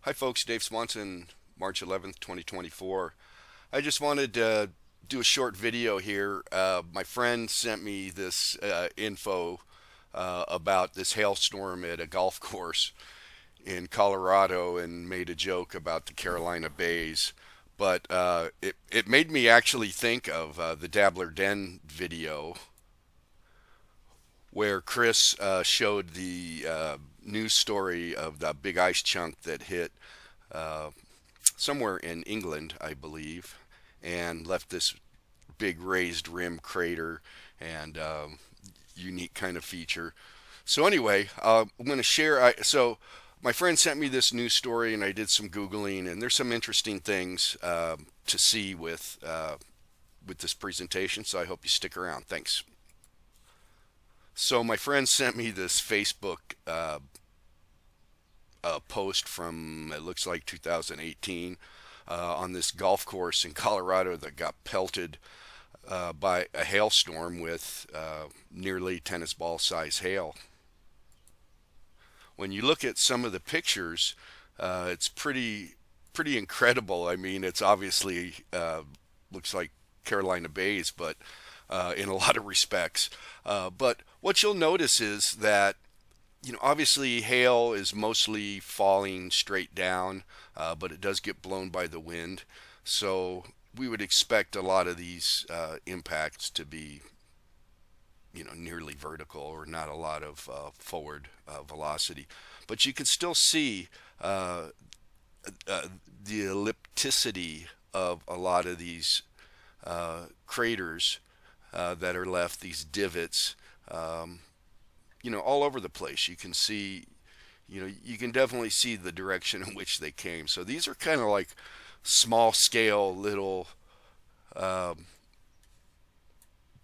Hi, folks. Dave Swanson, March 11th, 2024. I just wanted to do a short video here. My friend sent me this info about this hailstorm at a golf course in Colorado and made a joke about the Carolina Bays. But it made me actually think of the Dabbler Den video where Chris showed the news story of the big ice chunk that hit uh, somewhere in England, I believe, and left this big raised rim crater and unique kind of feature. So anyway, I'm going to share. So my friend sent me this news story, and I did some googling, and there's some interesting things to see with this presentation. So I hope you stick around. Thanks. So my friend sent me this Facebook post from it looks like 2018 on this golf course in Colorado that got pelted by a hailstorm with nearly tennis ball size hail. When you look at some of the pictures, it's pretty incredible. I mean, it's obviously looks like Carolina Bays, but in a lot of respects. But what you'll notice is that obviously hail is mostly falling straight down, but it does get blown by the wind. So we would expect a lot of these impacts to be, nearly vertical or not a lot of forward velocity. But you can still see uh, uh, the ellipticity of a lot of these craters that are left, these divots. All over the place. You can see, you can definitely see the direction in which they came. So these are kind of like small scale little um,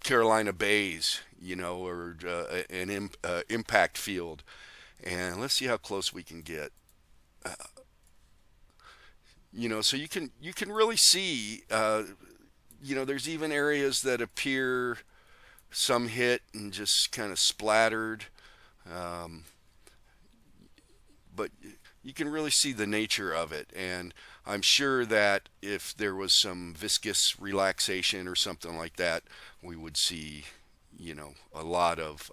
Carolina Bays, or an impact field. And let's see how close we can get. Uh, so you can really see. There's even areas that appear some hit and just kind of splattered. Um, but you can really see the nature of it. And I'm sure that if there was some viscous relaxation or something like that, we would see, a lot of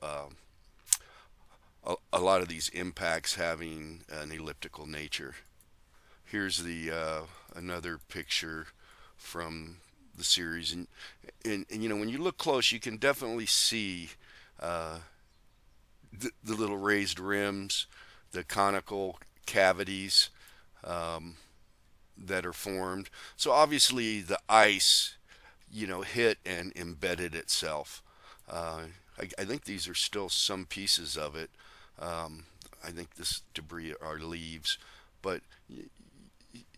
a lot of these impacts having an elliptical nature. Here's the another picture from the series, and when you look close, you can definitely see uh, the little raised rims, the conical cavities um, that are formed. So obviously the ice, hit and embedded itself. I think these are still some pieces of it. I think this debris are leaves, but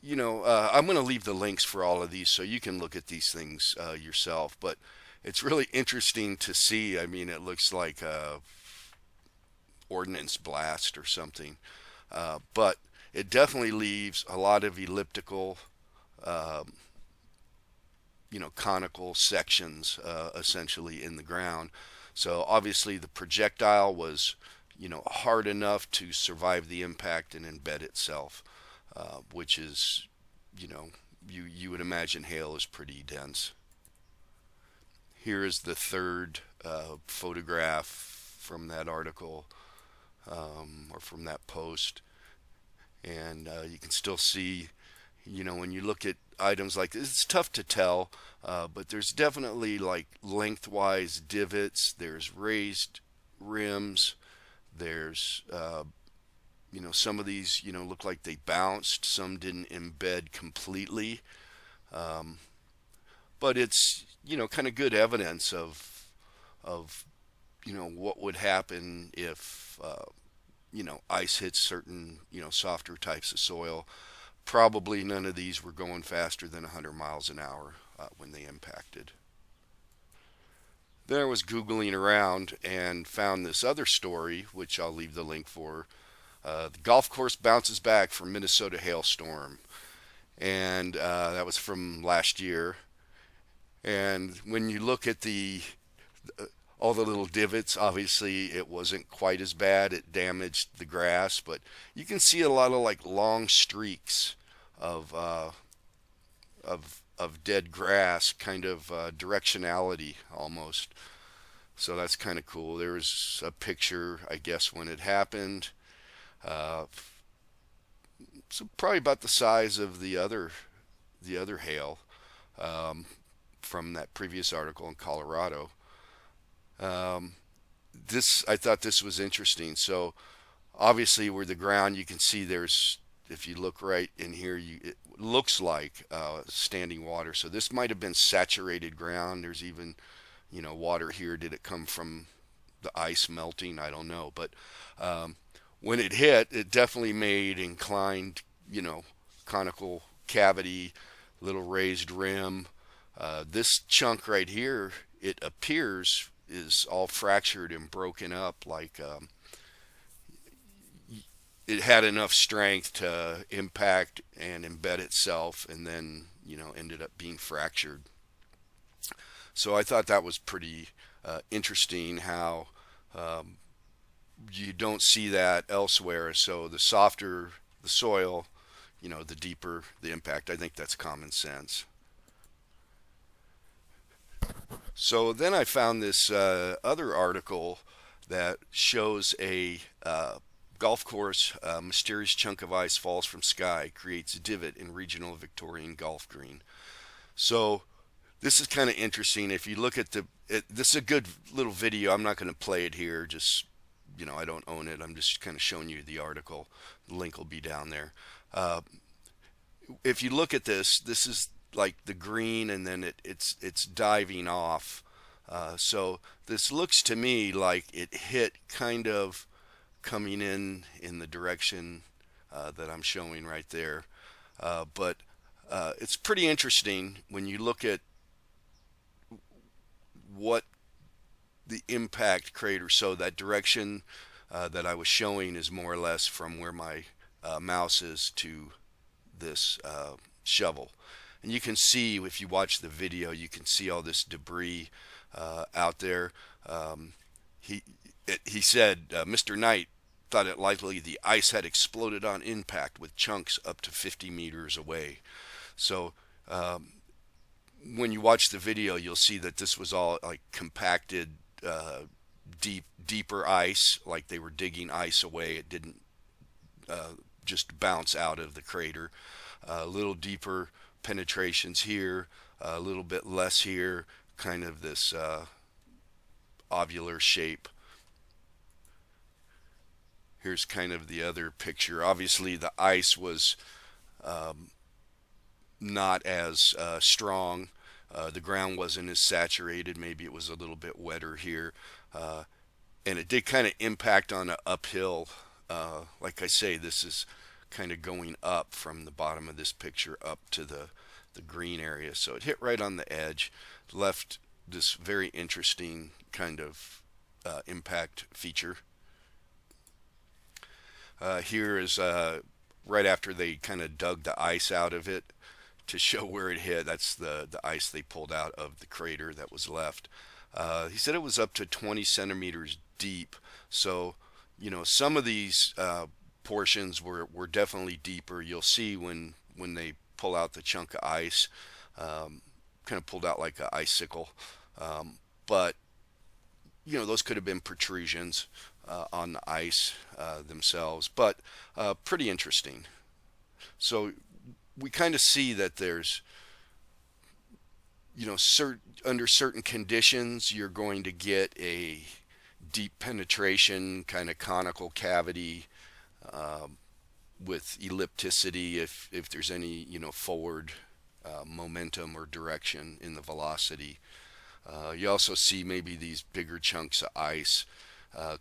I'm going to leave the links for all of these so you can look at these things yourself. But it's really interesting to see. I mean, it looks like a ordnance blast or something, but it definitely leaves a lot of elliptical, um, conical sections essentially in the ground. So obviously the projectile was, hard enough to survive the impact and embed itself, which is, you know, you would imagine hail is pretty dense. Here is the third photograph from that article or from that post, and you can still see, when you look at items like this, it's tough to tell, but there's definitely like lengthwise divots. There's raised rims. There's some of these look like they bounced. Some didn't embed completely, um, but it's kind of good evidence of what would happen if ice hits certain softer types of soil. Probably none of these were going faster than 100 miles an hour when they impacted. Then I was Googling around and found this other story, which I'll leave the link for. The golf course bounces back from Minnesota hailstorm. And that was from last year. And when you look at the all the little divots. Obviously, it wasn't quite as bad. It damaged the grass, but you can see a lot of like long streaks of of dead grass, kind of directionality almost. So that's kind of cool. There's a picture, I guess, when it happened. Uh, so probably about the size of the other hail um, from that previous article in Colorado. Um, this I thought this was interesting. So obviously, where the ground you can see there's if you look right in here, it looks like standing water. So this might have been saturated ground. There's even water here. Did it come from the ice melting? I don't know. But um, when it hit, it definitely made inclined, conical cavity, little raised rim. This chunk right here, it appears is all fractured and broken up like it had enough strength to impact and embed itself and then ended up being fractured. So I thought that was pretty interesting how um, you don't see that elsewhere. So the softer the soil, the deeper the impact. I think that's common sense. So then I found this other article that shows a golf course, mysterious chunk of ice falls from sky, creates a divot in regional Victorian golf green. So this is kind of interesting. If you look at this is a good little video. I'm not going to play it here. Just I don't own it. I'm just kind of showing you the article. The link will be down there. Uh, if you look at this, this is like the green, and then it's diving off. So this looks to me like it hit kind of coming in the direction that I'm showing right there. But it's pretty interesting when you look at what the impact crater. So that direction that I was showing is more or less from where my mouse is to this shovel. And you can see, if you watch the video, you can see all this debris out there. Um, he he said Mr. Knight thought it likely the ice had exploded on impact with chunks up to 50 meters away. So um, when you watch the video, you'll see that this was all like compacted, deeper ice, like they were digging ice away. It didn't just bounce out of the crater. A little deeper penetrations here, a little bit less here, kind of this ovular shape. Here's kind of the other picture. Obviously, the ice was um, not as strong. The ground wasn't as saturated. Maybe it was a little bit wetter here. Uh, and it did kind of impact on an uphill. Like I say, this is kind of going up from the bottom of this picture up to the green area. So it hit right on the edge, left this very interesting kind of impact feature. Here is right after they kind of dug the ice out of it to show where it hit. That's the ice they pulled out of the crater that was left. He said it was up to 20 centimeters deep. So, some of these portions were definitely deeper. You'll see when they pull out the chunk of ice, kind of pulled out like an icicle. But those could have been protrusions on the ice themselves, but pretty interesting. So we kind of see that there's, under certain conditions, you're going to get a deep penetration, kind of conical cavity um, with ellipticity if there's any, forward momentum or direction in the velocity. You also see maybe these bigger chunks of ice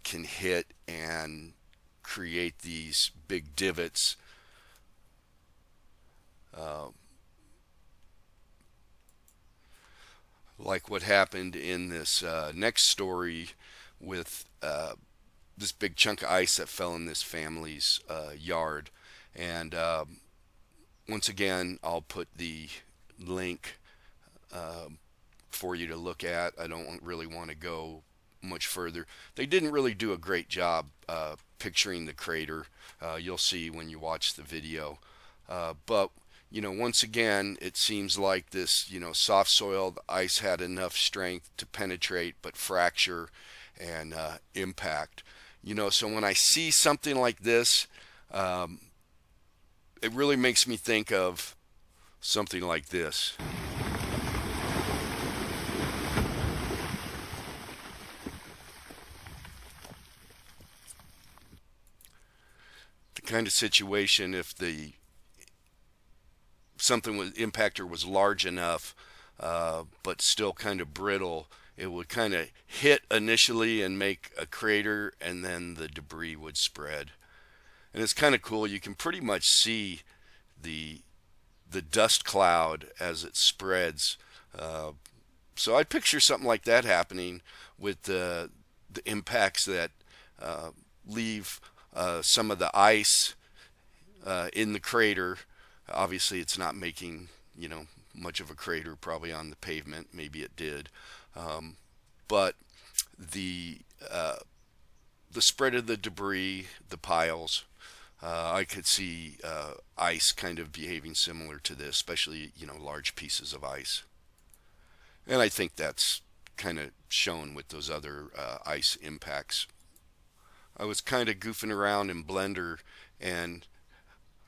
can hit and create these big divots. Uh, like what happened in this next story with this big chunk of ice that fell in this family's yard. And once again, I'll put the link for you to look at. I don't really want to go much further. They didn't really do a great job picturing the crater. You'll see when you watch the video. But once again, it seems like this, soft soil, the ice had enough strength to penetrate but fracture and impact. So when I see something like this, it really makes me think of something like this. The kind of situation if the something was impactor was large enough, but still kind of brittle, it would kind of hit initially and make a crater, and then the debris would spread. And it's kind of cool. You can pretty much see the the dust cloud as it spreads. So I picture something like that happening with the impacts that leave some of the ice in the crater. Obviously, it's not making much of a crater probably on the pavement. Maybe it did, but the the spread of the debris, the piles. I could see ice kind of behaving similar to this, especially large pieces of ice. And I think that's kind of shown with those other ice impacts. I was kind of goofing around in Blender, and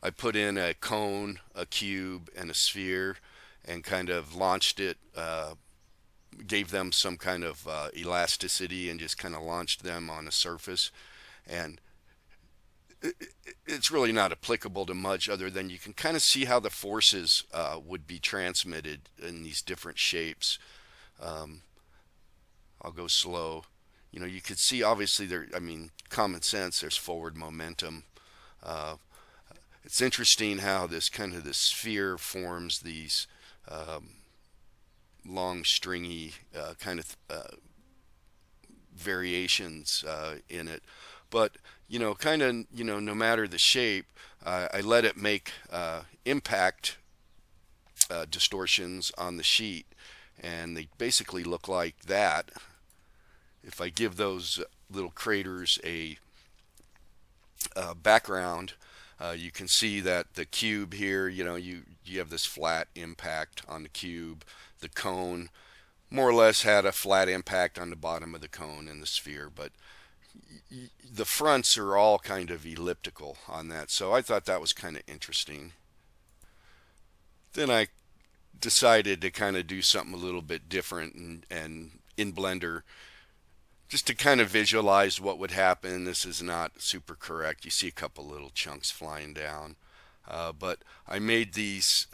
I put in a cone, a cube, and a sphere, and kind of launched it, gave them some kind of elasticity, and just kind of launched them on a surface. And it's really not applicable to much other than you can kind of see how the forces would be transmitted in these different shapes. I'll go slow. You could see obviously there, I mean, common sense, there's forward momentum. It's interesting how this sphere forms these long stringy kind of variations in it. But no matter the shape, I let it make impact distortions on the sheet, and they basically look like that. If I give those little craters a background, you can see that the cube here, you have this flat impact on the cube. The cone more or less had a flat impact on the bottom of the cone and the sphere, but the fronts are all kind of elliptical on that. So I thought that was kind of interesting. Then I decided to kind of do something a little bit different, and in Blender, just to kind of visualize what would happen. This is not super correct. You see a couple little chunks flying down. But I made these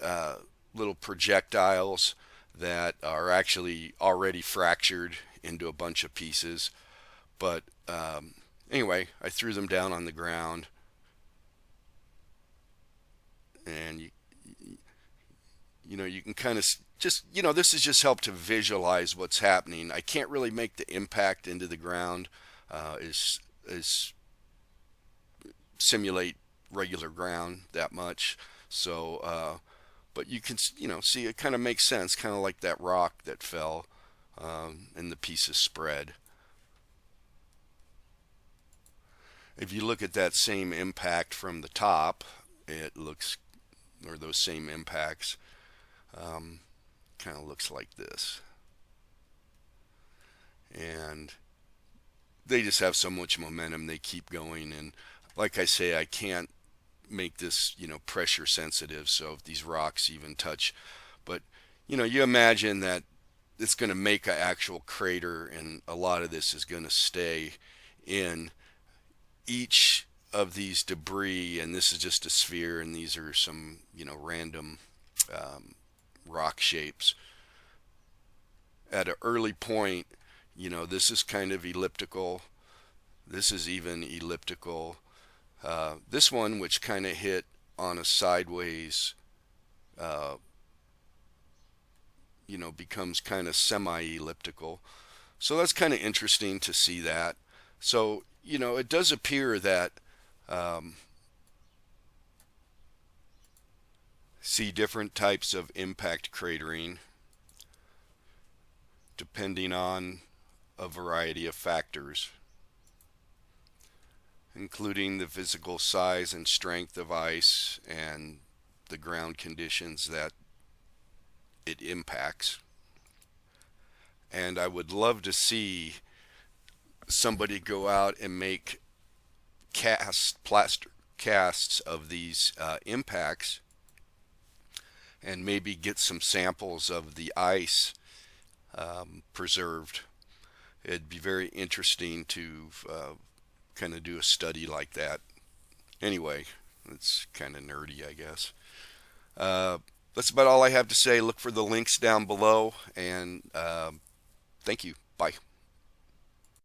little projectiles that are actually already fractured into a bunch of pieces. But anyway, I threw them down on the ground, and you can kind of just this is just help to visualize what's happening. I can't really make the impact into the ground is simulate regular ground that much. So but you can see it kind of makes sense, kind of like that rock that fell and the pieces spread. If you look at that same impact from the top, it looks, or those same impacts, kind of looks like this. And they just have so much momentum, they keep going. And like I say, I can't make this, pressure sensitive, so if these rocks even touch. But, you imagine that it's going to make an actual crater, and a lot of this is going to stay in each of these debris, and this is just a sphere, and these are some random rock shapes. At an early point, this is kind of elliptical, this is even elliptical. This one, which kind of hit on a sideways, becomes kind of semi-elliptical. So that's kind of interesting to see that. So it does appear that see different types of impact cratering depending on a variety of factors, including the physical size and strength of ice and the ground conditions that it impacts. And I would love to see somebody go out and make plaster casts of these impacts, and maybe get some samples of the ice preserved. It'd be very interesting to kind of do a study like that. Anyway, it's kind of nerdy, I guess. That's about all I have to say. Look for the links down below, and thank you. Bye.